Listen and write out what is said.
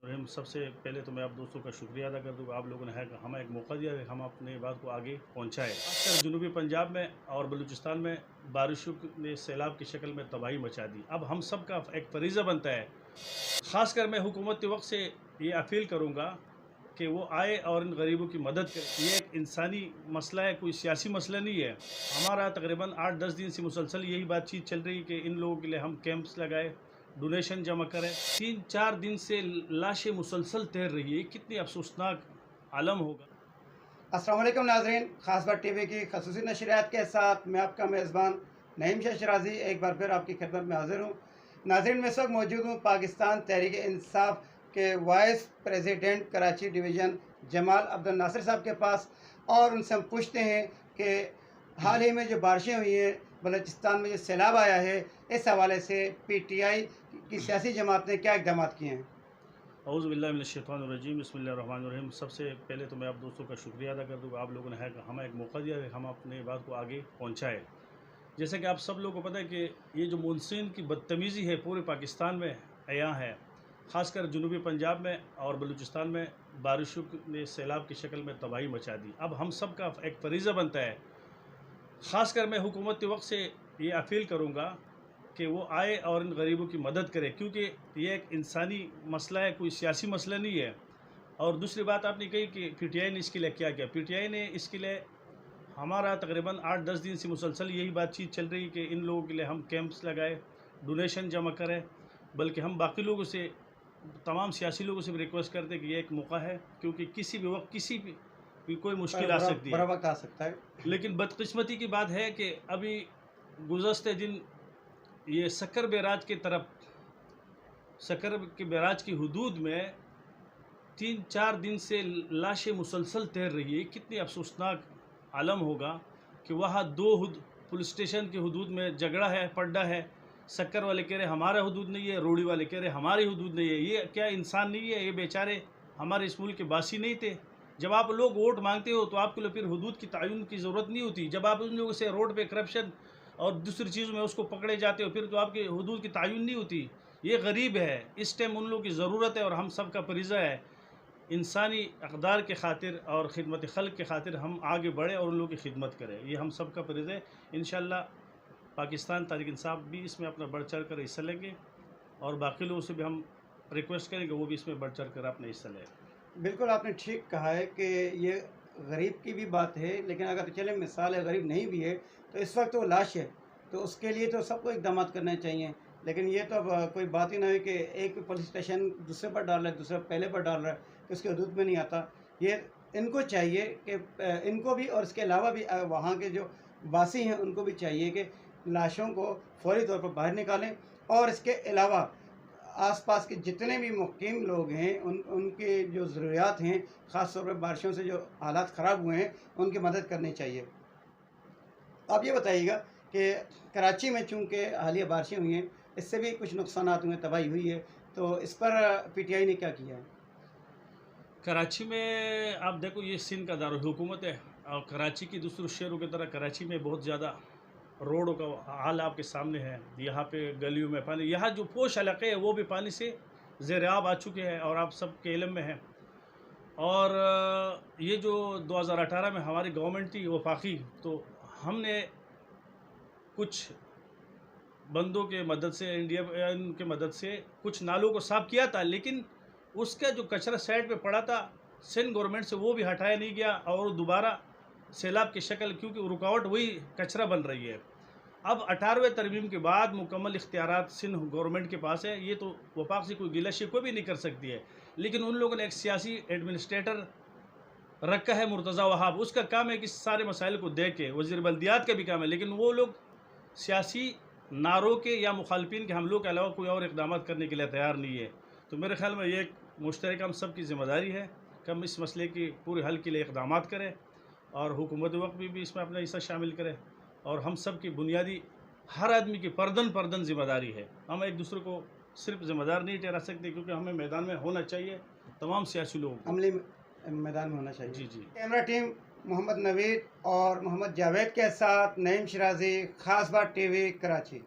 हम सबसे पहले तो मैं आप दोस्तों का शुक्रिया अदा कर दूँ, आप लोगों ने हमें एक मौका दिया कि हम अपने बात को आगे पहुँचाएँ। खासकर जनूबी पंजाब में और बलूचिस्तान में बारिशों ने सैलाब की शक्ल में तबाही मचा दी। अब हम सब का एक फरीज़ा बनता है, ख़ासकर मैं हुकूमती वक्त से ये अपील करूँगा कि वो आए और इन गरीबों की मदद करें। ये एक इंसानी मसला है, कोई सियासी मसला नहीं है। हमारा तकरीबन 8-10 दिन से मुसलसल यही बातचीत चल रही है कि इन लोगों के लिए हम कैंप्स लगाए, डोनेशन जमा करें। 3-4 दिन से लाशें मुसलसल तैर रही है, कितनी अफसोसनाक आलम होगा। अस्सलाम वालेकुम नाज़रीन, खास बात टीवी की खसूसी नशरियात के साथ मैं आपका मेज़बान नईम शाह शराजी एक बार फिर आपकी खिदमत में हाज़िर हूँ। नाज़रीन, मैं इस वक्त मौजूद हूँ पाकिस्तान तहरीक इंसाफ के vice president Karachi division Jamal Abdul Nasir साहब के पास, और उनसे हम पूछते हैं कि हाल ही में जो बारिशें हुई हैं, बलूचिस्तान में जो सैलाब आया है, इस हवाले से PTI की सियासी जमात ने क्या इक़दाम किए हैं। औज़ुबिल्लाहिमिनश्शैतानिर्रजीम, बिस्मिल्लाहिर्रहमानिर्रहीम। सबसे पहले तो मैं आप दोस्तों का शुक्रिया अदा कर दूँ, आप लोगों ने हमें एक मौका दिया कि हम अपने बात को आगे पहुँचाएँ। जैसे कि आप सब लोगों को पता है कि ये जो मानसून की बदतमीज़ी है पूरे पाकिस्तान में अयां है, ख़ासकर जनूबी पंजाब में और बलूचिस्तान में बारिशों ने सैलाब की शक्ल में तबाही मचा दी। अब हम सब का एक फरीज़ा बनता है, ख़ासकर मैं हुकूमती वक्त से ये अपील करूँगा कि वो आए और इन गरीबों की मदद करें, क्योंकि ये एक इंसानी मसला है, कोई सियासी मसला नहीं है। और दूसरी बात आपने कही कि PTI ने इसके लिए क्या किया। PTI ने इसके लिए हमारा तकरीबन 8-10 दिन से मुसलसल यही बातचीत चल रही है कि इन लोगों के लिए हम कैंप्स लगाए, डोनेशन जमा करें। बल्कि हम बाकी लोगों से, तमाम सियासी लोगों से भी रिक्वेस्ट करते हैं कि ये एक मौका है, क्योंकि किसी भी वक्त किसी भी कोई मुश्किल आ सकती है, वक्त आ सकता है। लेकिन बदकिस्मती की बात है कि अभी गुज़श्ते दिन ये सक्कर बैराज के तरफ, सक्कर के बैराज की हदूद में 3-4 दिन से लाशें मुसलसल तैर रही है। कितनी अफसोसनाक आलम होगा कि वहाँ दो पुलिस स्टेशन के हदूद में झगड़ा है, पड्डा है। सक्कर वाले कह रहे हमारा हदूद नहीं है, रोड़ी वाले कह रहे हमारी हदूद नहीं है। ये क्या इंसान नहीं है? ये बेचारे हमारे इस मुल्क के बासी नहीं थे? जब आप लोग वोट मांगते हो तो आपके लिए फिर हदूद की तयन की ज़रूरत नहीं होती। जब आप उन लोगों से रोड पे करप्शन और दूसरी चीज़ में उसको पकड़े जाते हो, फिर तो आपकी हदूद की तयन नहीं होती। ये गरीब है, इस टाइम उन लोगों की ज़रूरत है, और हम सब का फरीज़ा है इंसानी अक़दार के खातिर और ख़िदमत खल्क़ के खातिर हम आगे बढ़े और उन लोगों की खिदमत करें। ये हम सब का फरीज़ा है। इंशाअल्लाह पाकिस्तान तहरीक इंसाफ भी इसमें अपना बढ़ चढ़ कर हिस्सा लेंगे, और बाकी लोगों से भी हम रिक्वेस्ट करेंगे वो भी इसमें बढ़ चढ़ कर अपना हिस्सा लें। बिल्कुल आपने ठीक कहा है कि ये गरीब की भी बात है, लेकिन अगर चले मिसाल है गरीब नहीं भी है तो इस वक्त वो लाश है, तो उसके लिए तो सबको इक़दाम करने चाहिए। लेकिन ये तो अब कोई बात ही ना है कि एक पुलिस स्टेशन दूसरे पर डाल रहा है, दूसरा पहले पर डाल रहा है, तो उसके हदूद में नहीं आता। ये इनको चाहिए कि इनको भी और इसके अलावा भी वहाँ के जो वासी हैं उनको भी चाहिए कि लाशों को फौरी तौर पर बाहर निकालें, और इसके अलावा आसपास के जितने भी मुकीम लोग हैं उनके जो ज़रूरियात हैं, ख़ास तौर पर बारिशों से जो हालात ख़राब हुए हैं, उनकी मदद करनी चाहिए। आप ये बताइएगा कि कराची में चूँकि हालिया बारिशें हुई हैं, इससे भी कुछ नुकसानात हुए, तबाही हुई है, तो इस पर PTI ने क्या किया है? कराची में आप देखो, ये सिंध का दारुल हुकूमत है, और कराची की दूसरे शहरों की तरह कराची में बहुत ज़्यादा रोडों का हाल आपके सामने है। यहाँ पे गलियों में पानी, यहाँ जो पोश इलाके हैं वो भी पानी से ज़ेर-ए-आब आ चुके हैं, और आप सब के इल्म में हैं। और ये जो 2018 में हमारी गवर्नमेंट थी वफाकी, तो हमने कुछ बंदों के मदद से, इंडिया के मदद से कुछ नालों को साफ़ किया था, लेकिन उसका जो कचरा साइड पे पड़ा था सिंध गवर्नमेंट से, वो भी हटाया नहीं गया, और दोबारा सैलाब की शक्ल, क्योंकि रुकावट वही कचरा बन रही है। अब 18वें तरमीम के बाद मुकम्मल इख्तियारात सिंध गवर्नमेंट के पास है। ये तो वफाक से कोई गिला शिकवा भी नहीं कर सकती है, लेकिन उन लोगों ने एक सियासी एडमिनिस्ट्रेटर रखा है, मुर्तज़ा वहाब। उसका काम है कि सारे मसाइल को देख के, वज़ीर बल्दियात का भी काम है, लेकिन वो लोग सियासी नारों के या मुखालफिन के हमलों के अलावा कोई और इक़दाम करने के लिए तैयार नहीं है। तो मेरे ख्याल में ये एक मुश्तरक हम सब की ज़िम्मेदारी है कि हम इस मसले की पूरे हल के लिए इक़दाम करें, और हुकूमत वक्त भी इसमें अपना हिस्सा शामिल करें, और हम सब की बुनियादी हर आदमी की पर्दन ज़िम्मेदारी है। हम एक दूसरे को सिर्फ ज़िम्मेदार नहीं ठहरा सकते, क्योंकि हमें मैदान में होना चाहिए, तमाम सियासी लोगों को अमली मैदान में होना चाहिए। जी जी। कैमरा टीम मोहम्मद नवीद और मोहम्मद जावेद के साथ नईम शराजी, खास बात TV, कराची।